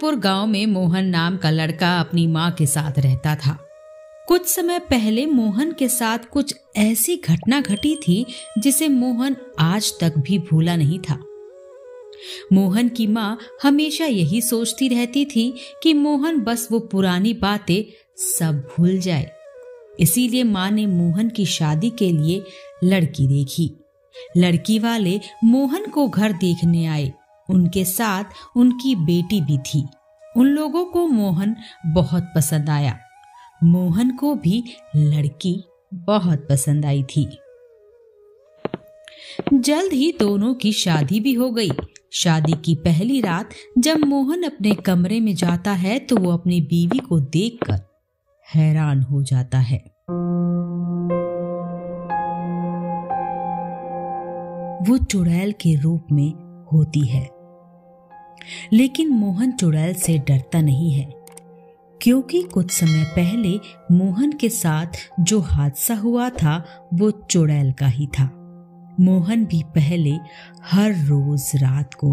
जंगलपुर गांव में मोहन नाम का लड़का अपनी माँ के साथ रहता था। कुछ समय पहले मोहन के साथ कुछ ऐसी घटना घटी थी जिसे मोहन आज तक भी भूला नहीं था। मोहन की माँ हमेशा यही सोचती रहती थी कि मोहन बस वो पुरानी बातें सब भूल जाए। इसीलिए माँ ने मोहन की शादी के लिए लड़की देखी। लड़की वाले मोहन को घर देखने आए। उनके साथ उनकी बेटी भी थी। उन लोगों को मोहन बहुत पसंद आया। मोहन को भी लड़की बहुत पसंद आई थी। जल्द ही दोनों की शादी भी हो गई। शादी की पहली रात जब मोहन अपने कमरे में जाता है तो वो अपनी बीवी को देखकर हैरान हो जाता है। वो चुड़ैल के रूप में होती है, लेकिन मोहन चुड़ैल से डरता नहीं है, क्योंकि कुछ समय पहले मोहन के साथ जो हादसा हुआ था वो चुड़ैल का ही था। मोहन भी पहले हर रोज रात को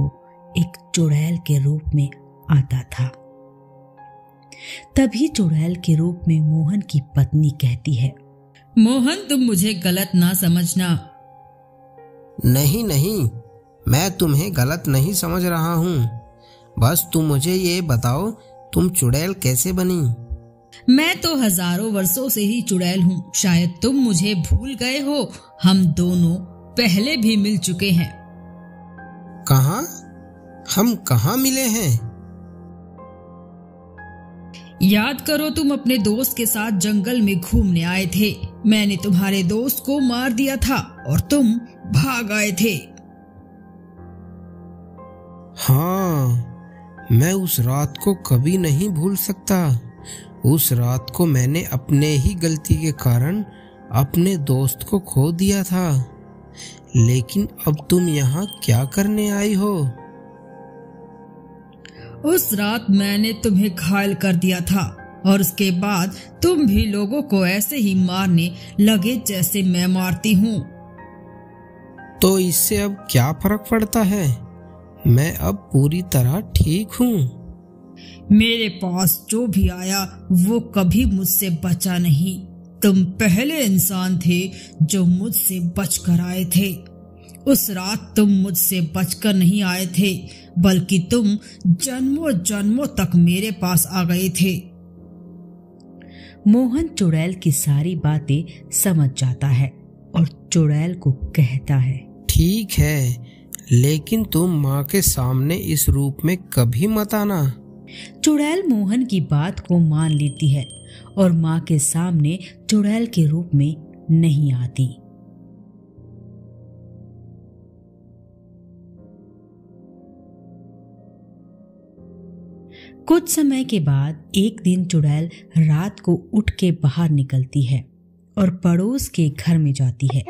एक चुड़ैल के रूप में आता था। तभी चुड़ैल के रूप में मोहन की पत्नी कहती है, मोहन तुम मुझे गलत ना समझना। नहीं नहीं, मैं तुम्हें गलत नहीं समझ रहा हूँ। बस तुम मुझे ये बताओ, तुम चुड़ैल कैसे बनी? मैं तो हजारों वर्षों से ही चुड़ैल हूँ। शायद तुम मुझे भूल गए हो। हम दोनों पहले भी मिल चुके हैं। कहाँ? हम कहाँ मिले हैं? याद करो, तुम अपने दोस्त के साथ जंगल में घूमने आए थे। मैंने तुम्हारे दोस्त को मार दिया था और तुम भाग आए थे। हाँ, मैं उस रात को कभी नहीं भूल सकता। उस रात को मैंने अपने ही गलती के कारण अपने दोस्त को खो दिया था। लेकिन अब तुम यहाँ क्या करने आई हो? उस रात मैंने तुम्हें घायल कर दिया था और उसके बाद तुम भी लोगों को ऐसे ही मारने लगे जैसे मैं मारती हूँ। तो इससे अब क्या फर्क पड़ता है? मैं अब पूरी तरह ठीक हूँ। मेरे पास जो भी आया वो कभी मुझसे बचा नहीं। तुम पहले इंसान थे जो मुझसे बचकर आए थे। उस रात तुम मुझसे बचकर नहीं आए थे, बल्कि तुम जन्मों जन्मों तक मेरे पास आ गए थे। मोहन चुड़ैल की सारी बातें समझ जाता है और चुड़ैल को कहता है, ठीक है, लेकिन तुम माँ के सामने इस रूप में कभी मत आना। चुड़ैल मोहन की बात को मान लेती है और माँ के सामने चुड़ैल के रूप में नहीं आती। कुछ समय के बाद एक दिन चुड़ैल रात को उठ के बाहर निकलती है और पड़ोस के घर में जाती है।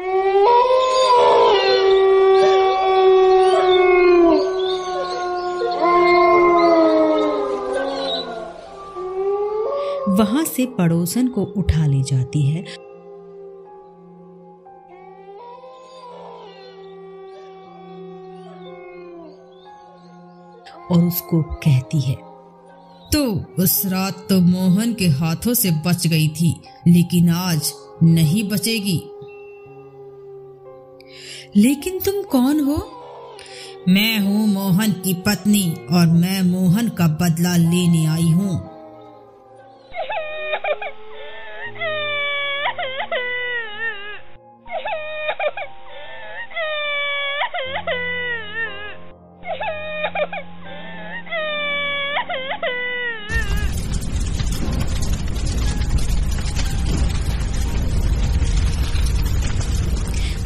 वहां से पड़ोसन को उठा ले जाती है और उसको कहती है, तो उस रात तो मोहन के हाथों से बच गई थी, लेकिन आज नहीं बचेगी। लेकिन तुम कौन हो? मैं हूँ मोहन की पत्नी और मैं मोहन का बदला लेने आई हूँ।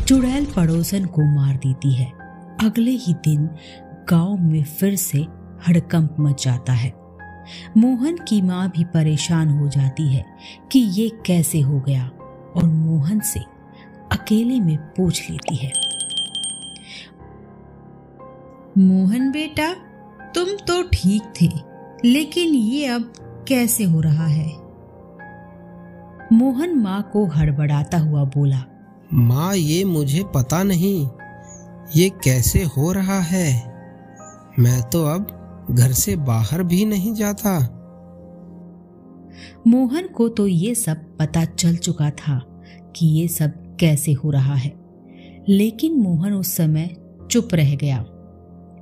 चुड़ैल पड़ोसन को मार देती है। अगले ही दिन गांव में फिर से हड़कंप मच जाता है। मोहन की माँ भी परेशान हो जाती है कि ये कैसे हो गया और मोहन से अकेले में पूछ लेती है, मोहन बेटा, तुम तो ठीक थे, लेकिन ये अब कैसे हो रहा है? मोहन माँ को हड़बड़ाता हुआ बोला, माँ, ये मुझे पता नहीं ये कैसे हो रहा है। मैं तो अब घर से बाहर भी नहीं जाता। मोहन को तो ये सब पता चल चुका था कि ये सब कैसे हो रहा है, लेकिन मोहन उस समय चुप रह गया।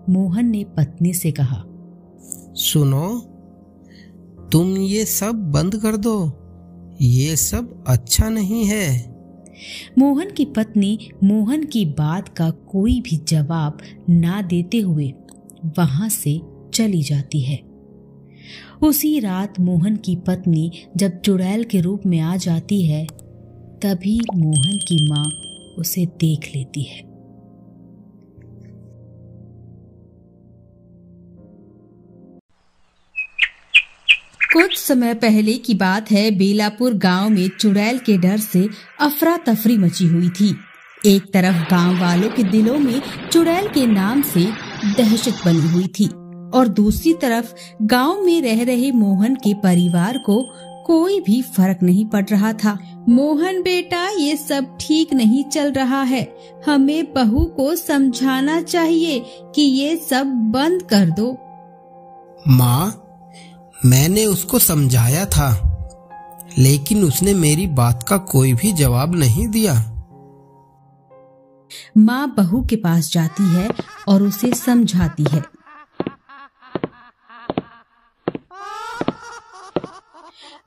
मोहन ने पत्नी से कहा, सुनो, तुम ये सब बंद कर दो, ये सब अच्छा नहीं है। मोहन की पत्नी मोहन की बात का कोई भी जवाब ना देते हुए वहां से चली जाती है। उसी रात मोहन की पत्नी जब चुड़ैल के रूप में आ जाती है, तभी मोहन की माँ उसे देख लेती है। कुछ समय पहले की बात है। बेलापुर गांव में चुड़ैल के डर से अफरा तफरी मची हुई थी। एक तरफ गांव वालों के दिलों में चुड़ैल के नाम से दहशत बनी हुई थी और दूसरी तरफ गांव में रह रहे मोहन के परिवार को कोई भी फर्क नहीं पड़ रहा था। मोहन बेटा, ये सब ठीक नहीं चल रहा है। हमें बहू को समझाना चाहिए कि ये सब बंद कर दो। माँ, मैंने उसको समझाया था, लेकिन उसने मेरी बात का कोई भी जवाब नहीं दिया। माँ बहू के पास जाती है और उसे समझाती है।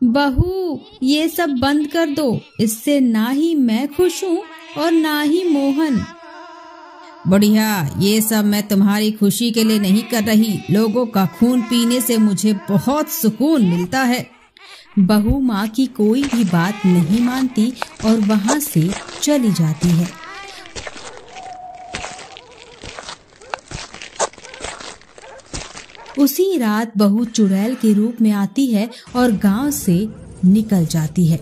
बहू, ये सब बंद कर दो, इससे ना ही मैं खुश हूँ और ना ही मोहन। बढ़िया, ये सब मैं तुम्हारी खुशी के लिए नहीं कर रही। लोगों का खून पीने से मुझे बहुत सुकून मिलता है। बहू माँ की कोई भी बात नहीं मानती और वहाँ से चली जाती है। उसी रात बहू चुड़ैल के रूप में आती है और गांव से निकल जाती है।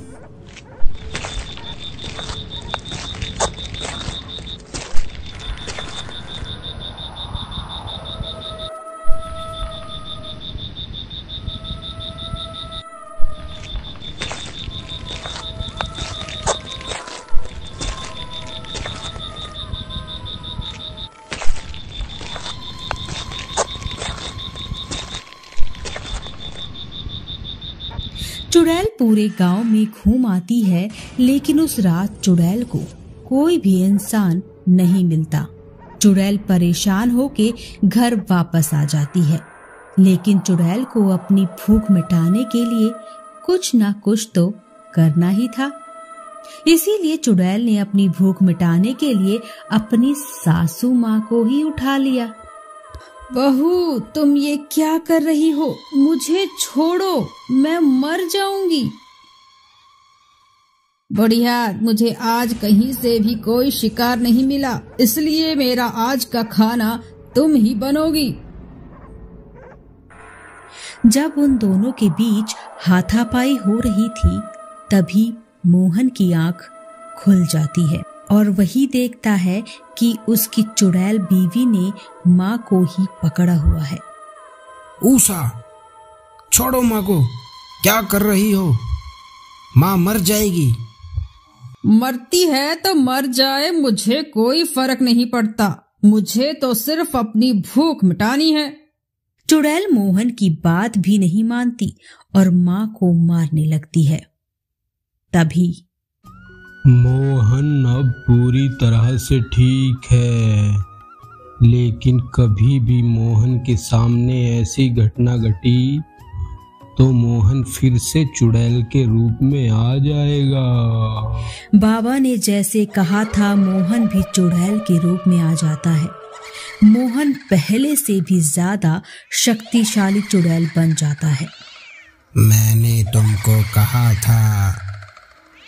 चुड़ैल पूरे गांव में घूम आती है, लेकिन उस रात चुड़ैल को कोई भी इंसान नहीं मिलता। चुड़ैल परेशान होके घर वापस आ जाती है, लेकिन चुड़ैल को अपनी भूख मिटाने के लिए कुछ ना कुछ तो करना ही था। इसीलिए चुड़ैल ने अपनी भूख मिटाने के लिए अपनी सासू माँ को ही उठा लिया। बहू, तुम ये क्या कर रही हो? मुझे छोड़ो, मैं मर जाऊंगी। बढ़िया, मुझे आज कहीं से भी कोई शिकार नहीं मिला, इसलिए मेरा आज का खाना तुम ही बनोगी। जब उन दोनों के बीच हाथापाई हो रही थी, तभी मोहन की आंख खुल जाती है और वही देखता है कि उसकी चुड़ैल बीवी ने माँ को ही पकड़ा हुआ है। ऊषा, छोड़ो माँ को, क्या कर रही हो? माँ मर जाएगी। मरती है तो मर जाए, मुझे कोई फर्क नहीं पड़ता। मुझे तो सिर्फ अपनी भूख मिटानी है। चुड़ैल मोहन की बात भी नहीं मानती और माँ को मारने लगती है। तभी मोहन अब पूरी तरह से ठीक है, लेकिन कभी भी मोहन के सामने ऐसी घटना घटी तो मोहन फिर से चुड़ैल के रूप में आ जाएगा। बाबा ने जैसे कहा था, मोहन भी चुड़ैल के रूप में आ जाता है। मोहन पहले से भी ज्यादा शक्तिशाली चुड़ैल बन जाता है। मैंने तुमको कहा था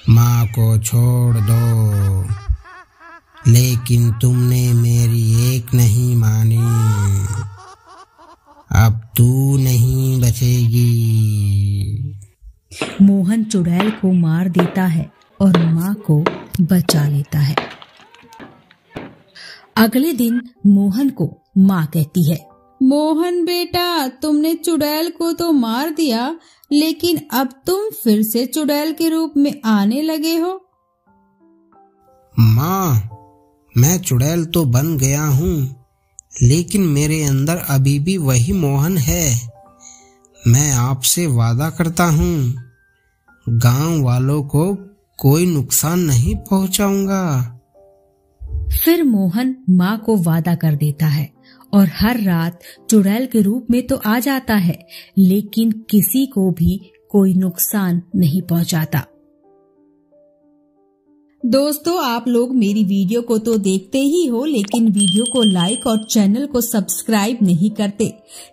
माँ को छोड़ दो, लेकिन तुमने मेरी एक नहीं मानी। अब तू नहीं बचेगी। मोहन चुड़ैल को मार देता है और माँ को बचा लेता है। अगले दिन मोहन को माँ कहती है, मोहन बेटा, तुमने चुड़ैल को तो मार दिया, लेकिन अब तुम फिर से चुड़ैल के रूप में आने लगे हो। माँ, मैं चुड़ैल तो बन गया हूँ, लेकिन मेरे अंदर अभी भी वही मोहन है। मैं आपसे वादा करता हूँ, गांव वालों को कोई नुकसान नहीं पहुंचाऊंगा। फिर मोहन माँ को वादा कर देता है और हर रात चुड़ैल के रूप में तो आ जाता है, लेकिन किसी को भी कोई नुकसान नहीं पहुंचाता। दोस्तों, आप लोग मेरी वीडियो को तो देखते ही हो, लेकिन वीडियो को लाइक और चैनल को सब्सक्राइब नहीं करते।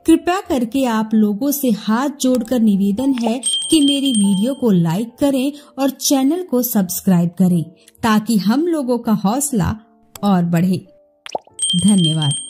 कृपया करके आप लोगों से हाथ जोड़कर निवेदन है कि मेरी वीडियो को लाइक करें और चैनल को सब्सक्राइब करें, ताकि हम लोगों का हौसला और बढ़े। धन्यवाद।